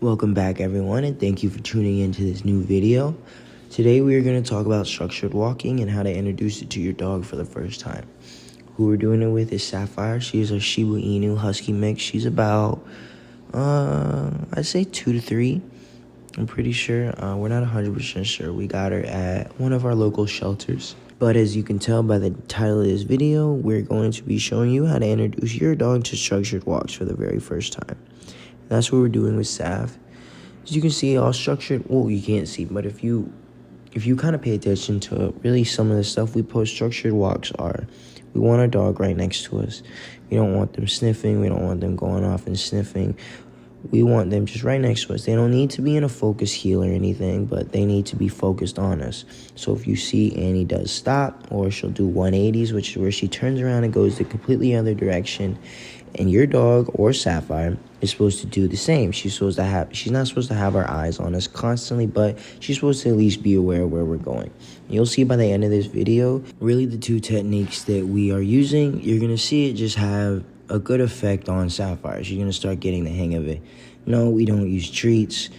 Welcome back everyone, and thank you for tuning into this new video. Today we are going to talk about structured walking and how to introduce it to your dog for the first time. Who we're doing it with is Sapphire. She is a Shiba Inu Husky mix. She's about, I'd say 2 to 3. I'm pretty sure. We're not 100% sure. We got her at one of our local shelters. But as you can tell by the title of this video, we're going to be showing you how to introduce your dog to structured walks for the very first time. That's what we're doing with Sav. As you can see, all structured, well, you can't see, but if you kind of pay attention to really some of the stuff we post, structured walks are, we want our dog right next to us. We don't want them sniffing. We don't want them going off and sniffing. We want them just right next to us. They don't need to be in a focus heel or anything, but they need to be focused on us. So if you see Annie does stop, or she'll do 180s, which is where she turns around and goes the completely other direction, and your dog or Sapphire is supposed to do the same. She's not supposed to have our eyes on us constantly, but she's supposed to at least be aware of where we're going. You'll see by the end of this video, really the two techniques that we are using, you're going to see it just have a good effect on Sapphire. She's going to start getting the hang of it. No, we don't use treats.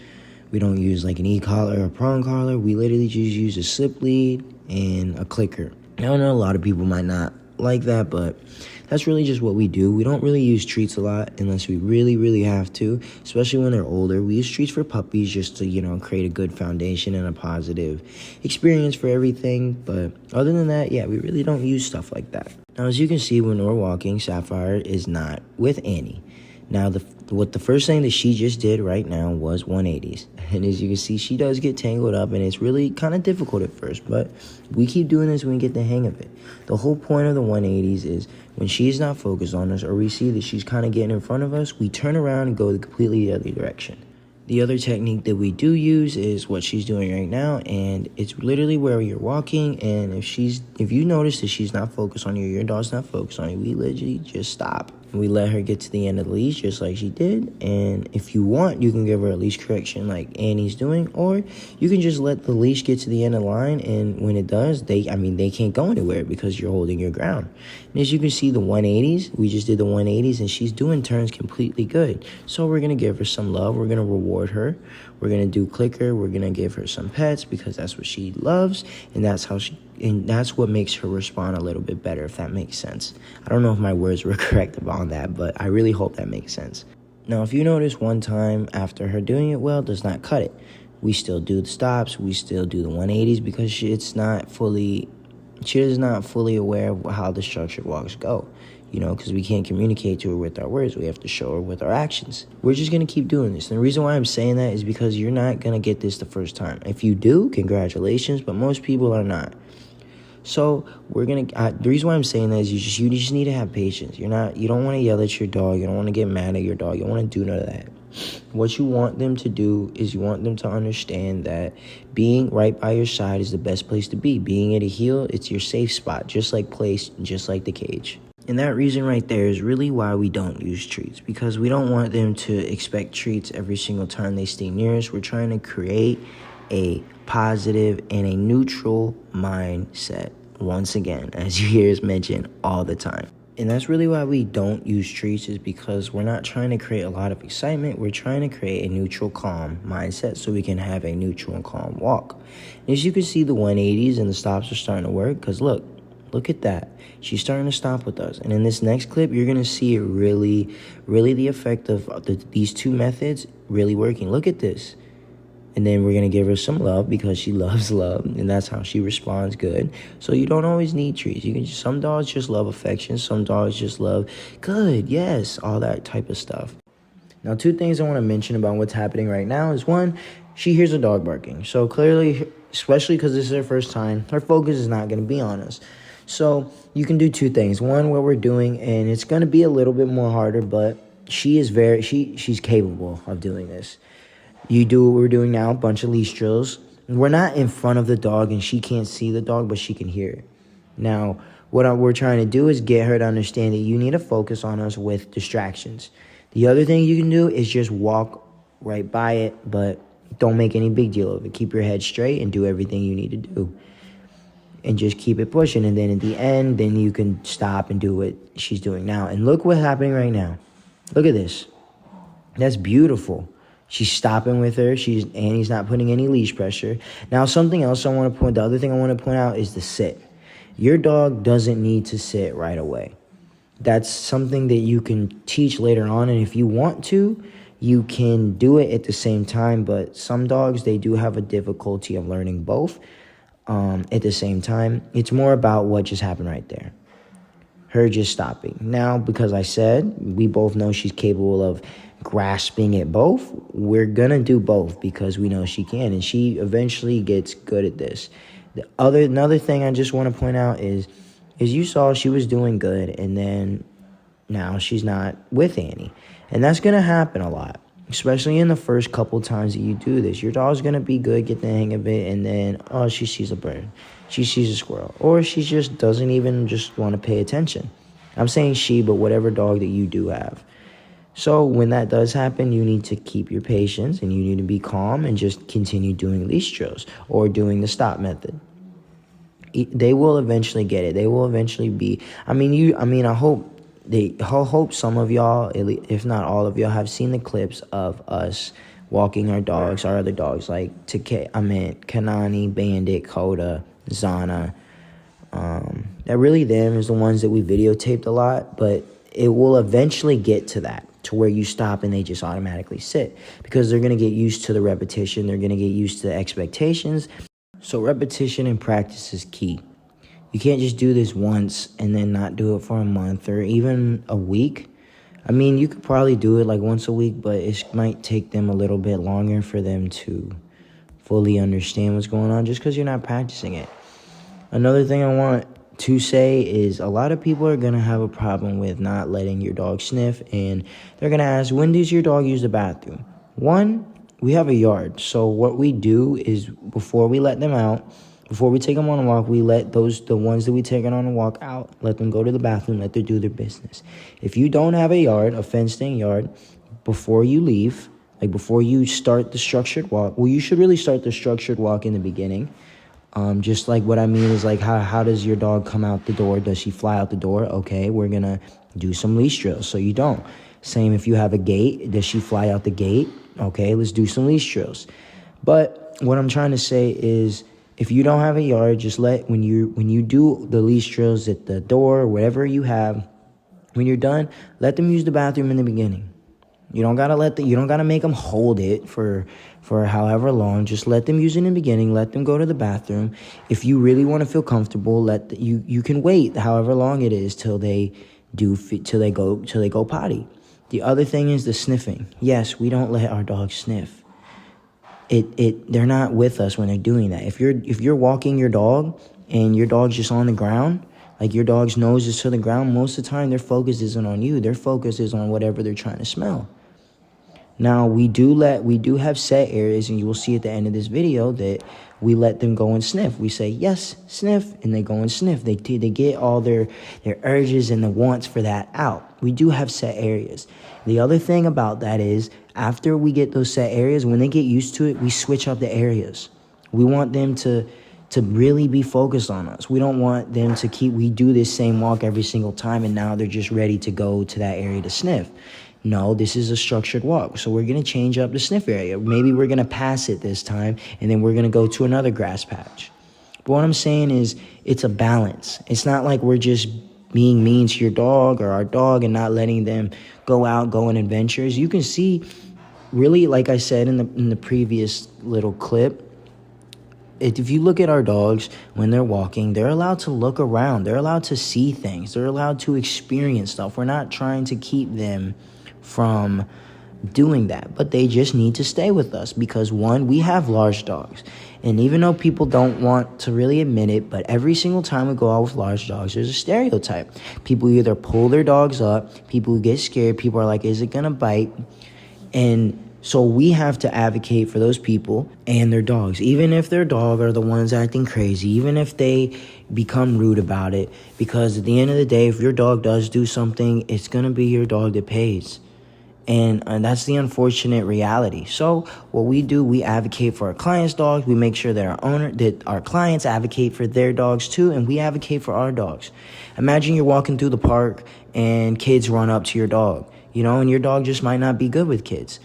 We don't use like an e-collar or a prong collar. We literally just use a slip lead and a clicker. Now, I know a lot of people might not like that, but that's really just what we do. We don't really use treats a lot unless we really have to, especially when they're older. We use treats for puppies just to, create a good foundation and a positive experience for everything. But other than that, yeah, we really don't use stuff like that. Now, as you can see, when we're walking, Sapphire is not with Annie. Now, the first thing that she just did right now was 180s. And as you can see, she does get tangled up, and it's really kind of difficult at first. But we keep doing this when we get the hang of it. The whole point of the 180s is when she's not focused on us, or we see that she's kind of getting in front of us, we turn around and go the completely other direction. The other technique that we do use is what she's doing right now, and it's literally where you're walking, and if you notice that she's not focused on you, your dog's not focused on you, we literally just stop. We let her get to the end of the leash just like she did, and if you want, you can give her a leash correction like Annie's doing, or you can just let the leash get to the end of the line, and when it does, they can't go anywhere because you're holding your ground. And as you can see, the 180s, we just did the 180s, and she's doing turns completely good. So we're going to give her some love. We're going to reward her. We're going to do clicker. We're going to give her some pets because that's what she loves, and that's what makes her respond a little bit better, if that makes sense. I don't know if my words were correct about that, but I really hope that makes sense. Now, if you notice, one time after her doing it well does not cut it. We still do the stops. We still do the 180s because she is not fully aware of how the structured walks go. Because we can't communicate to her with our words. We have to show her with our actions. We're just going to keep doing this. And the reason why I'm saying that is because you're not going to get this the first time. If you do, congratulations, but most people are not. So the reason why I'm saying that is you just need to have patience. You don't want to yell at your dog. You don't want to get mad at your dog. You don't want to do none of that. What you want them to do is you want them to understand that being right by your side is the best place to be. Being at a heel, it's your safe spot, just like the cage. And that reason right there is really why we don't use treats, because we don't want them to expect treats every single time they stay near us. We're trying to create a positive and a neutral mindset, once again, as you hear us mention all the time. And that's really why we don't use treats, is because we're not trying to create a lot of excitement. We're trying to create a neutral, calm mindset so we can have a neutral and calm walk. And as you can see, the 180s and the stops are starting to work, because look at that. She's starting to stop with us. And in this next clip, you're going to see it really the effect of these two methods really working. Look at this. And then we're going to give her some love because she loves love, and that's how she responds good. So you don't always need treats. Some dogs just love affection. Some dogs just love good, yes, all that type of stuff. Now, two things I want to mention about what's happening right now is, one, she hears a dog barking. So clearly, especially because this is her first time, her focus is not going to be on us. So you can do two things. One, what we're doing, and it's going to be a little bit more harder, but she's capable of doing this. You do what we're doing now, a bunch of leash drills. We're not in front of the dog, and she can't see the dog, but she can hear it. Now, what we're trying to do is get her to understand that you need to focus on us with distractions. The other thing you can do is just walk right by it, but don't make any big deal of it. Keep your head straight and do everything you need to do. And just keep it pushing. And then at the end, then you can stop and do what she's doing now. And look what's happening right now. Look at this. That's beautiful. She's stopping with her. Annie's not putting any leash pressure. Now, something else the other thing I want to point out is the sit. Your dog doesn't need to sit right away. That's something that you can teach later on, and if you want to, you can do it at the same time, but some dogs, they do have a difficulty of learning both at the same time. It's more about what just happened right there. Her just stopping. Now, because I said we both know she's capable of grasping at both, we're going to do both because we know she can, and she eventually gets good at this. Another thing I just want to point out is you saw she was doing good, and then now she's not with Annie. And that's going to happen a lot, especially in the first couple times that you do this. Your dog's going to be good, get the hang of it, and then, oh, she sees a bird. She sees a squirrel. Or she just doesn't even just want to pay attention. I'm saying she, but whatever dog that you do have. So when that does happen, you need to keep your patience, and you need to be calm and just continue doing leash drills or doing the stop method. They will eventually get it. They will eventually be. I hope some of y'all, if not all of y'all, have seen the clips of us walking our dogs, our other dogs, like Kanani, Bandit, Coda, Zana. That really them is the ones that we videotaped a lot, but it will eventually get to that, to where you stop and they just automatically sit, because they're going to get used to the repetition. They're going to get used to the expectations. So repetition and practice is key. You can't just do this once and then not do it for a month or even a week. You could probably do it like once a week, but it might take them a little bit longer for them to fully understand what's going on just because you're not practicing it. Another thing I want to say is a lot of people are going to have a problem with not letting your dog sniff, and they're going to ask, when does your dog use the bathroom? One, we have a yard. So what we do is before we let them out, before we take them on a walk, we let the ones that we take on a walk out, let them go to the bathroom, let them do their business. If you don't have a yard, a fenced-in yard, before you leave, like before you start the structured walk, well, you should really start the structured walk in the beginning. Just like what I mean is like how does your dog come out the door? Does she fly out the door? Okay, we're going to do some leash drills so you don't. Same if you have a gate. Does she fly out the gate? Okay, let's do some leash drills. But what I'm trying to say is, if you don't have a yard, just when you do the leash drills at the door or whatever you have, when you're done, let them use the bathroom in the beginning. You don't gotta make them hold it for however long. Just let them use it in the beginning. Let them go to the bathroom. If you really want to feel comfortable, you can wait however long it is till they go potty. The other thing is the sniffing. Yes, we don't let our dogs sniff. They're not with us when they're doing that. If you're walking your dog and your dog's just on the ground, like your dog's nose is to the ground, most of the time their focus isn't on you. Their focus is on whatever they're trying to smell. Now, we do have set areas, and you will see at the end of this video that we let them go and sniff. We say, yes, sniff, and they go and sniff. They get all their urges and the wants for that out. We do have set areas. The other thing about that is, after we get those set areas, when they get used to it, we switch up the areas. We want them to really be focused on us. We don't want them to we do this same walk every single time, and now they're just ready to go to that area to sniff. No, this is a structured walk. So we're going to change up the sniff area. Maybe we're going to pass it this time, and then we're going to go to another grass patch. But what I'm saying is, it's a balance. It's not like we're just being mean to your dog or our dog and not letting them go out, go on adventures. You can see, really, like I said in the previous little clip, if you look at our dogs when they're walking, they're allowed to look around. They're allowed to see things. They're allowed to experience stuff. We're not trying to keep them from doing that, but they just need to stay with us because, one, we have large dogs. And even though people don't want to really admit it, but every single time we go out with large dogs, there's a stereotype. People either pull their dogs up, people who get scared, people are like, is it going to bite? And so we have to advocate for those people and their dogs, even if their dog are the ones acting crazy, even if they become rude about it, because at the end of the day, if your dog does do something, it's going to be your dog that pays. And that's the unfortunate reality. So what we do, we advocate for our clients' dogs. We make sure that our clients advocate for their dogs too, and we advocate for our dogs. Imagine you're walking through the park and kids run up to your dog, and your dog just might not be good with kids.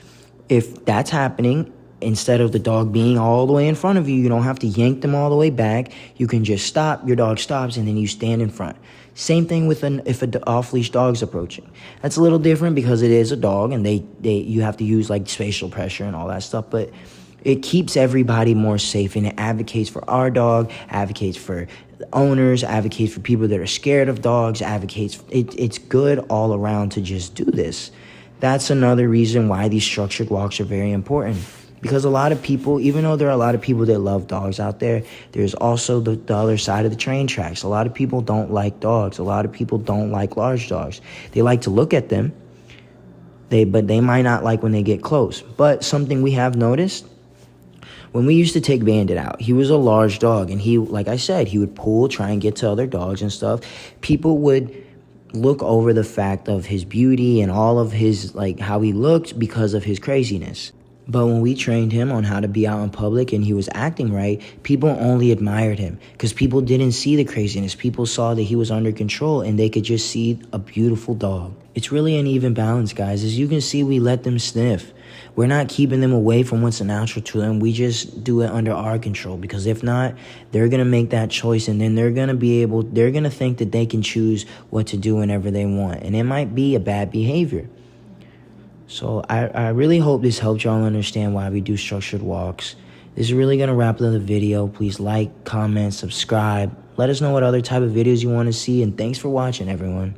If that's happening, instead of the dog being all the way in front of you, you don't have to yank them all the way back. You can just stop, your dog stops, and then you stand in front. Same thing with if an off-leash dog's approaching. That's a little different because it is a dog, and you have to use like spatial pressure and all that stuff, but it keeps everybody more safe, and it advocates for our dog, advocates for owners, advocates for people that are scared of dogs, it's good all around to just do this. That's another reason why these structured walks are very important. Because a lot of people, even though there are a lot of people that love dogs out there, there's also the other side of the train tracks. A lot of people don't like dogs. A lot of people don't like large dogs. They like to look at them, but they might not like when they get close. But something we have noticed, when we used to take Bandit out, he was a large dog, and he, like I said, he would pull, try and get to other dogs and stuff. People would look over the fact of his beauty and all of his, like, how he looked because of his craziness. But when we trained him on how to be out in public and he was acting right, people only admired him because people didn't see the craziness. People saw that he was under control and they could just see a beautiful dog. It's really an even balance, guys. As you can see, we let them sniff. We're not keeping them away from what's natural to them. We just do it under our control, because if not, they're going to make that choice, and then they're going to think that they can choose what to do whenever they want. And it might be a bad behavior. So I really hope this helped y'all understand why we do structured walks. This is really going to wrap up the video. Please like, comment, subscribe. Let us know what other type of videos you want to see. And thanks for watching, everyone.